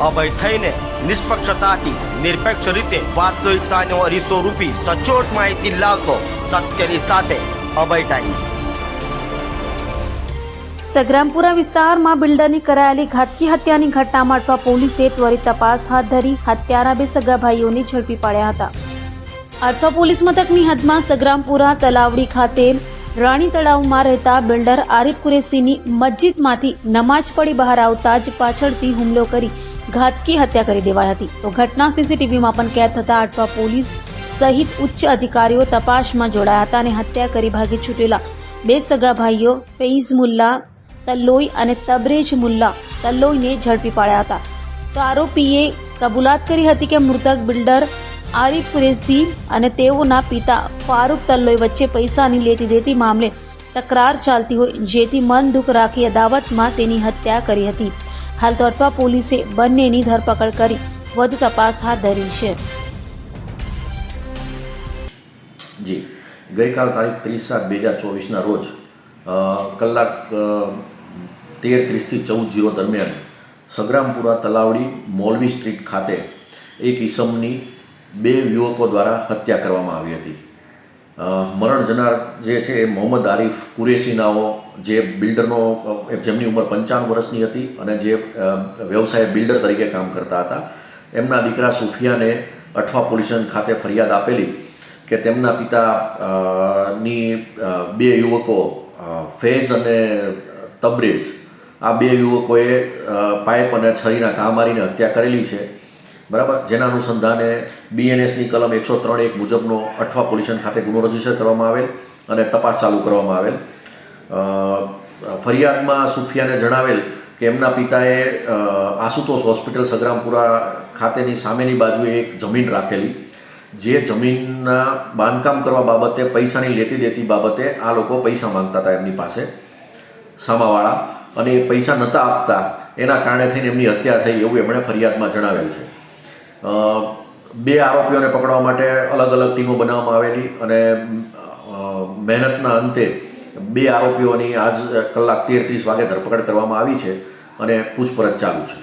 અભય થઈને નિષ્પક્ષતાથી નિરપેક્ષ રીતે વાસ્તવિકતાનો અરીસો રૂપી સચોટ માહિતી લાવતો સત્યની સાથે અભય ટાઈમ્સ। સગ્રામપુરા વિસ્તારમાં બિલ્ડરની કરાયેલી ઘાતકી હત્યાની ઘટનામાં અટવા પોલીસે ત્વરિત તપાસ હાથ ધરી હત્યાના બે સગા ભાઈઓને ઝડપી પાડ્યા હતા। અટવા પોલીસ મથકની હદમાં સગ્રામપુરા તલાવડી ખાતે રાણી તળાવમાં રહેતા બિલ્ડર આરિફ કુરેશીની મસ્જિદમાંથી નમાજ પડી બહાર આવતા જ પાછળથી હુમલો કરી ઘાતકી હત્યા કરી દેવાઈ હતી। તો ઘટના સીસીટીવીમાં પણ કેદ થતા અટવા પોલીસ સહિત ઉચ્ચ અધિકારીઓ તપાસમાં જોડાયા હતા અને હત્યા કરી ભાગી છૂટેલા બે સગા ભાઈઓ ફૈઝ મુલ્લા તલ્લોઈ અને તબરેજ મુલ્લા તલ્લોઈને ઝડપી પાડ્યા હતા। તો આરોપીએ કબૂલાત કરી હતી કે મૃતક બિલ્ડર આરિફ કુરેશી અને તેઓના પિતા ફારૂક તલ્લોઈ વચ્ચે પૈસાની લેતી દેતી મામલે તકરાર ચાલતી હોય, જેથી મન દુઃખ રાખી અદાવતમાં તેની હત્યા કરી હતી। હાલ તો અટવા પોલીસે બંનેની ધરપકડ કરી વધુ તપાસ હાથ ધરી છે। જી, ગઈકાલ તારીખ 30/7/2024ના રોજ કલાક 13:30 થી 14:00 દરમિયાન સગ્રામપુરા તલાવડી મોલવી સ્ટ્રીટ ખાતે એક ઈસમની બે યુવકો દ્વારા હત્યા કરવામાં આવી હતી। મરણ જનાર જે છે એ મોહમ્મદ આરિફ કુરેશી નાઓ, જે બિલ્ડરનો જેમની ઉંમર 55 વર્ષની હતી અને જે વ્યવસાય બિલ્ડર તરીકે કામ કરતા હતા, એમના દીકરા સુફિયાને અઠવા પોલીસ સ્ટેશન ખાતે ફરિયાદ આપેલી કે તેમના પિતાની બે યુવકો ફૈઝ અને તબરેજ, આ બે યુવકોએ પાઇપ અને છરીના ઘા મારીને હત્યા કરેલી છે, બરાબર। જેના અનુસંધાને BNSની કલમ 103(1) મુજબનો અઠવા પોલીસ સ્ટેશન ખાતે ગુનો રજીસ્ટર કરવામાં આવેલ અને તપાસ ચાલુ કરવામાં આવેલ। ફરિયાદમાં સુફિયાને જણાવેલ કે એમના પિતાએ આશુતોષ હોસ્પિટલ સગ્રામપુરા ખાતેની સામેની બાજુએ એક જમીન રાખેલી, જે જમીનના બાંધકામ કરવા બાબતે પૈસાની લેતી દેતી બાબતે આ લોકો પૈસા માંગતા હતા એમની પાસે, સામાવાળા, અને એ પૈસા નહોતા આપતા, એના કારણે થઈને એમની હત્યા થઈ એવું એમણે ફરિયાદમાં જણાવેલ છે। બે આરોપીઓને પકડવા માટે અલગ અલગ ટીમો બનાવવામાં આવેલી અને મહેનતના અંતે બે આરોપીઓની આજ કલાક 13:30 વાગે ધરપકડ કરવામાં આવી છે અને પૂછપરછ ચાલુ છે।